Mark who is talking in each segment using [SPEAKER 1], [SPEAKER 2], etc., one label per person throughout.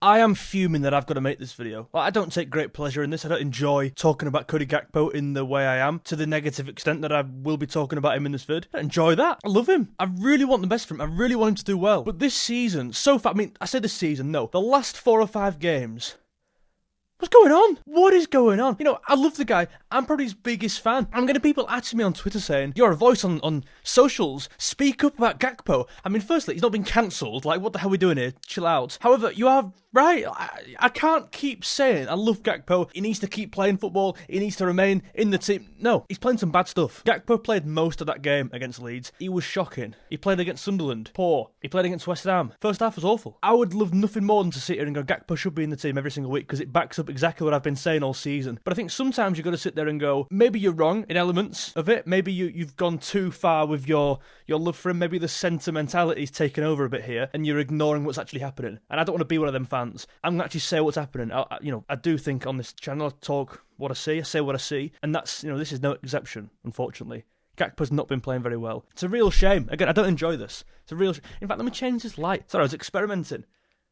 [SPEAKER 1] I am fuming that I've got to make this video. I don't take great pleasure in this. I don't enjoy talking about Cody Gakpo in the way I am, to the negative extent that I will be talking about him in this vid. I enjoy that. I love him. I really want the best for him. I really want him to do well. But this season, so far, I mean, I say this season, no. The last 4 or 5 games... What's going on? What is going on? You know, I love the guy. I'm probably his biggest fan. I'm getting people asking me on Twitter saying, you're a voice on socials. Speak up about Gakpo. I mean, firstly, he's not been cancelled. Like, what the hell are we doing here? Chill out. However, you are right. I can't keep saying I love Gakpo. He needs to keep playing football. He needs to remain in the team. No, he's playing some bad stuff. Gakpo played most of that game against Leeds. He was shocking. He played against Sunderland. Poor. He played against West Ham. First half was awful. I would love nothing more than to sit here and go, Gakpo should be in the team every single week because it backs up exactly what I've been saying all season. But I think sometimes you've got to sit there and go, maybe you're wrong in elements of it. Maybe you've gone too far with your love for him. Maybe the sentimentality's taken over a bit here and you're ignoring what's actually happening. And I don't want to be one of them fans. I'm going to actually say what's happening. I do think on this channel I talk what I see. I say what I see. And that's, this is no exception, unfortunately. Gakpo's not been playing very well. It's a real shame. Again, I don't enjoy this. It's a real In fact, let me change this light. Sorry, I was experimenting.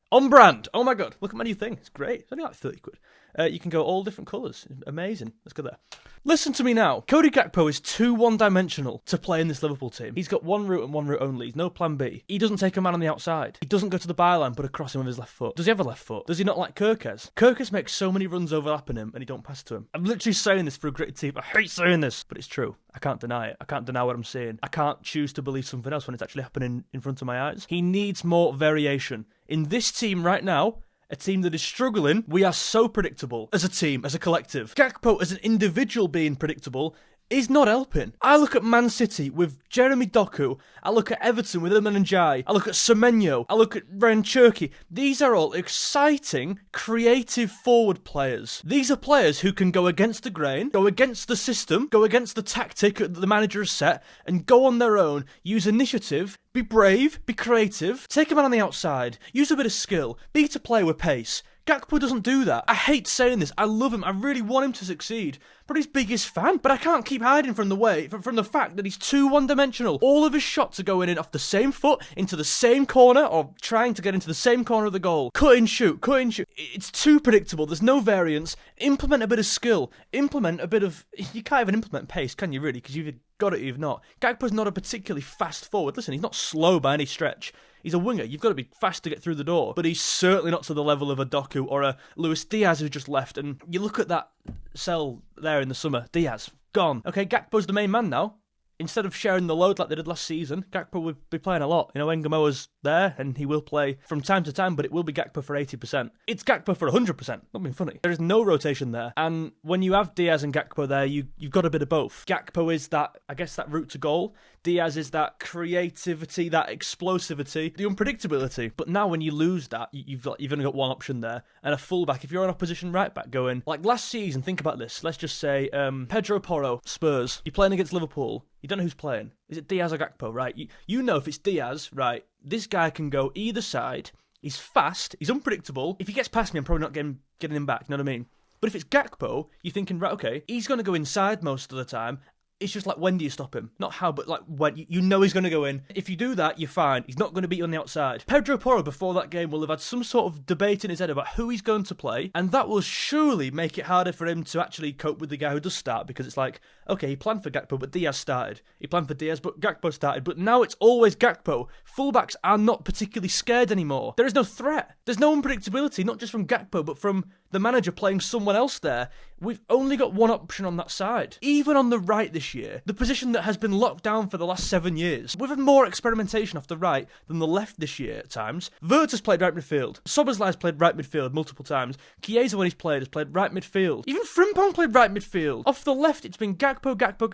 [SPEAKER 1] On brand. Oh my god. Look at my new thing. It's great. It's only like 30 quid. You can go all different colours. Amazing. Let's go there. Listen to me now. Cody Gakpo is too one-dimensional to play in this Liverpool team. He's got one route and one route only. He's no plan B. He doesn't take a man on the outside. He doesn't go to the byline, but across him with his left foot. Does he have a left foot? Does he not like Kirkes? Kirkes makes so many runs overlapping him and he don't pass to him. I'm literally saying this for a gritty team. I hate saying this, but it's true. I can't deny it. I can't deny what I'm saying. I can't choose to believe something else when it's actually happening in front of my eyes. He needs more variation. In this team right now, a team that is struggling, we are so predictable as a team, as a collective. Gakpo as an individual being predictable is not helping. I look at Man City with Jeremy Doku. I look at Everton with Iliman Ndiaye. I look at Semenyo. I look at Ryan Cherki. These are all exciting, creative forward players. These are players who can go against the grain, go against the system, go against the tactic that the manager has set, and go on their own, use initiative, be brave, be creative, take a man on the outside, use a bit of skill, beat a player with pace. Gakpo doesn't do that. I hate saying this. I love him. I really want him to succeed. But he's biggest fan. But I can't keep hiding from the fact that he's too one-dimensional. All of his shots are going in off the same foot, into the same corner, or trying to get into the same corner of the goal. Cut and shoot, cut and shoot. It's too predictable. There's no variance. Implement a bit of skill. Implement a bit of... You can't even implement pace, can you really? Because you've got it, you've not. Gakpo's not a particularly fast forward. Listen, he's not slow by any stretch. He's a winger. You've got to be fast to get through the door. But he's certainly not to the level of a Doku or a Luis Diaz who just left. And you look at that cell there in the summer. Diaz, gone. Okay, Gakpo's the main man now. Instead of sharing the load like they did last season, Gakpo would be playing a lot. Engamoa's there, and he will play from time to time, but it will be Gakpo for 80%. It's Gakpo for 100%. Not being funny. There is no rotation there. And when you have Diaz and Gakpo there, you've got a bit of both. Gakpo is that, I guess, that route to goal. Diaz is that creativity, that explosivity, the unpredictability. But now when you lose that, you've only got one option there. And a fullback, if you're an opposition right back going, like last season, think about this. Let's just say Pedro Porro, Spurs. You're playing against Liverpool. You don't know who's playing. Is it Diaz or Gakpo, right? You know if it's Diaz, right, this guy can go either side. He's fast. He's unpredictable. If he gets past me, I'm probably not getting him back. You know what I mean? But if it's Gakpo, you're thinking, right, okay, he's going to go inside most of the time. It's just like, when do you stop him? Not how, but like when. You know he's going to go in. If you do that, you're fine. He's not going to beat you on the outside. Pedro Porro, before that game, will have had some sort of debate in his head about who he's going to play, and that will surely make it harder for him to actually cope with the guy who does start, because it's like, okay, he planned for Gakpo, but Diaz started. He planned for Diaz, but Gakpo started. But now it's always Gakpo. Fullbacks are not particularly scared anymore. There is no threat. There's no unpredictability, not just from Gakpo, but from the manager playing someone else there. We've only got one option on that side. Even on the right this year, the position that has been locked down for the last 7 years, we've had more experimentation off the right than the left this year at times. Wirtz has played right midfield. Szoboszlai's played right midfield multiple times. Chiesa, when he's played, has played right midfield. Even Frimpong played right midfield. Off the left, it's been Gakpo.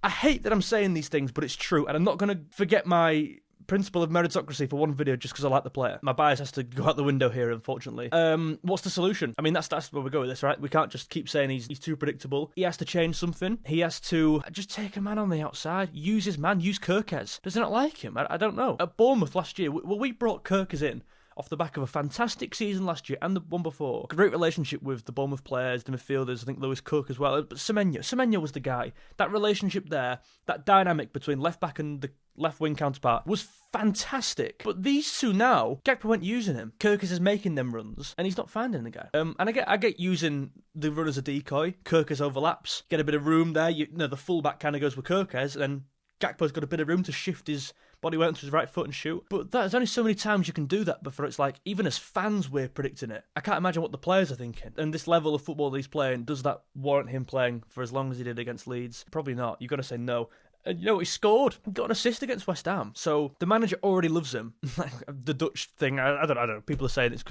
[SPEAKER 1] I hate that I'm saying these things, but it's true, and I'm not going to forget my principle of meritocracy for one video just because I like the player. My bias has to go out the window here, unfortunately. What's the solution? I mean, that's where we go with this, right? We can't just keep saying he's too predictable. He has to change something. He has to just take a man on the outside, use his man, use Kirkes. Does he not like him? I don't know. At Bournemouth last year, we brought Kirkes in off the back of a fantastic season last year and the one before. Great relationship with the Bournemouth players, the midfielders, I think Lewis Cook as well. But Semenyo was the guy. That relationship there, that dynamic between left back and left wing counterpart, was fantastic. But these two now, Gakpo went using him. Kirkers is making them runs, and he's not finding the guy. And I get using the run as a decoy. Kirkers overlaps, get a bit of room there. You know, the fullback kind of goes with Kirkers, and then Gakpo's got a bit of room to shift his body weight onto his right foot and shoot. But there's only so many times you can do that before it's like, even as fans, we're predicting it. I can't imagine what the players are thinking. And this level of football that he's playing, does that warrant him playing for as long as he did against Leeds? Probably not. You've got to say no. And you know, he scored. He got an assist against West Ham. So the manager already loves him. The Dutch thing, I don't know. People are saying it's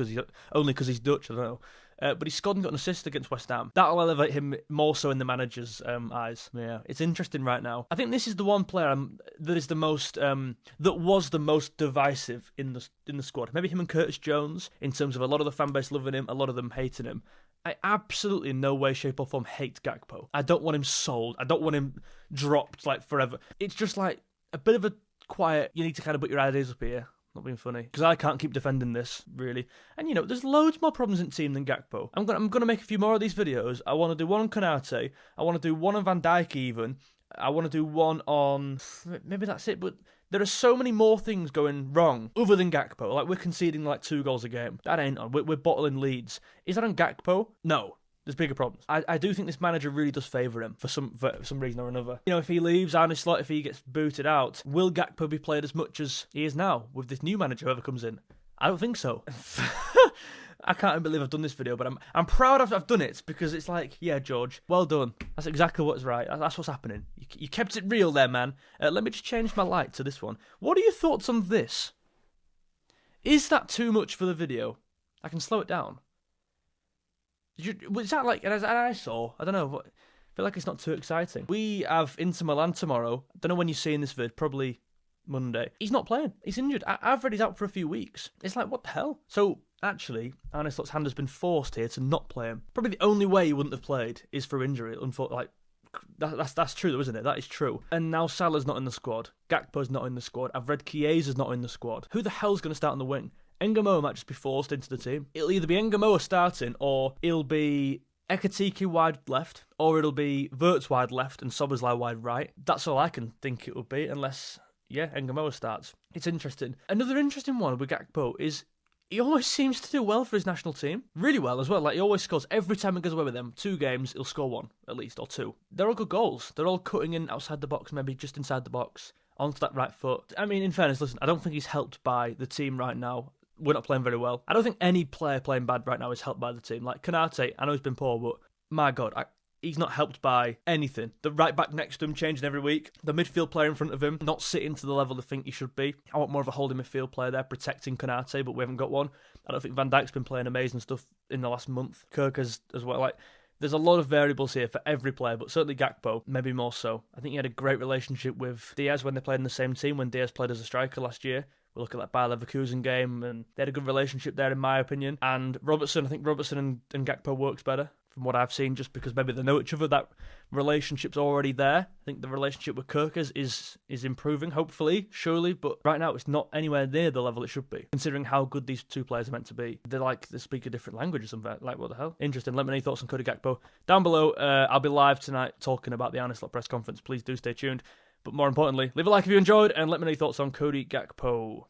[SPEAKER 1] only because he's Dutch. I don't know. But he scored and got an assist against West Ham. That'll elevate him more so in the manager's eyes. Yeah, it's interesting right now. I think this is the one player that is the most that was the most divisive in the squad. Maybe him and Curtis Jones, in terms of a lot of the fan base loving him, a lot of them hating him. I absolutely in no way, shape or form hate Gakpo. I don't want him sold. I don't want him dropped like forever. It's just like a bit of a quiet, you need to kind of put your ideas up here. Not being funny, because I can't keep defending this, really. And, you know, there's loads more problems in the team than Gakpo. I'm gonna make a few more of these videos. I want to do one on Konate. I want to do one on Van Dijk even. I want to do one on... Maybe that's it, but there are so many more things going wrong other than Gakpo. Like, we're conceding like 2 goals a game. That ain't on. We're bottling leads. Is that on Gakpo? No. There's bigger problems. I do think this manager really does favour him for some reason or another. You know, if he leaves Arne Slot, if he gets booted out, will Gakpo be played as much as he is now with this new manager, whoever comes in? I don't think so. I can't believe I've done this video, but I'm proud I've done it, because it's like, yeah, George, well done. That's exactly what's right. That's what's happening. You kept it real there, man. Let me just change my light to this one. What are your thoughts on this? Is that too much for the video? I can slow it down. Was that like, as I saw, I don't know, I feel like it's not too exciting. We have Inter Milan tomorrow. I don't know when you're seeing this vid, probably Monday. He's not playing. He's injured. I've read he's out for a few weeks. It's like, what the hell? So, actually, Arne Slot's hand has been forced here to not play him. Probably the only way he wouldn't have played is for injury. Like, that's true though, isn't it? That is true. And now Salah's not in the squad. Gakpo's not in the squad. I've read Chiesa's not in the squad. Who the hell's going to start on the wing? Engamoa might just be forced into the team. It'll either be Engamoa starting, or it'll be Ekatike wide left, or it'll be Wirtz wide left and Szoboszlai wide right. That's all I can think it would be, unless, yeah, Engamoa starts. It's interesting. Another interesting one with Gakpo is he always seems to do well for his national team. Really well as well. Like, he always scores. Every time he goes away with them, 2 games, he'll score 1, at least, or 2. They're all good goals. They're all cutting in outside the box, maybe just inside the box, onto that right foot. I mean, in fairness, listen, I don't think he's helped by the team right now. We're not playing very well. I don't think any player playing bad right now is helped by the team. Like Konate, I know he's been poor, but my God, he's not helped by anything. The right back next to him changing every week. The midfield player in front of him not sitting to the level they think he should be. I want more of a holding midfield player there protecting Konate, but we haven't got one. I don't think Van Dijk's been playing amazing stuff in the last month. Kirk as well. Like, there's a lot of variables here for every player, but certainly Gakpo, maybe more so. I think he had a great relationship with Diaz when they played in the same team, when Diaz played as a striker last year. We look at that Bayer Leverkusen game, and they had a good relationship there, in my opinion. And Robertson, I think Robertson and Gakpo works better, from what I've seen, just because maybe they know each other. That relationship's already there. I think the relationship with Kirkers is improving, hopefully, surely, but right now it's not anywhere near the level it should be, considering how good these two players are meant to be. They're like, they speak a different language or something. Like, what the hell? Interesting. Let me know your thoughts on Cody Gakpo down below. I'll be live tonight talking about the Arne Slot press conference. Please do stay tuned. But more importantly, leave a like if you enjoyed, and let me know your thoughts on Cody Gakpo.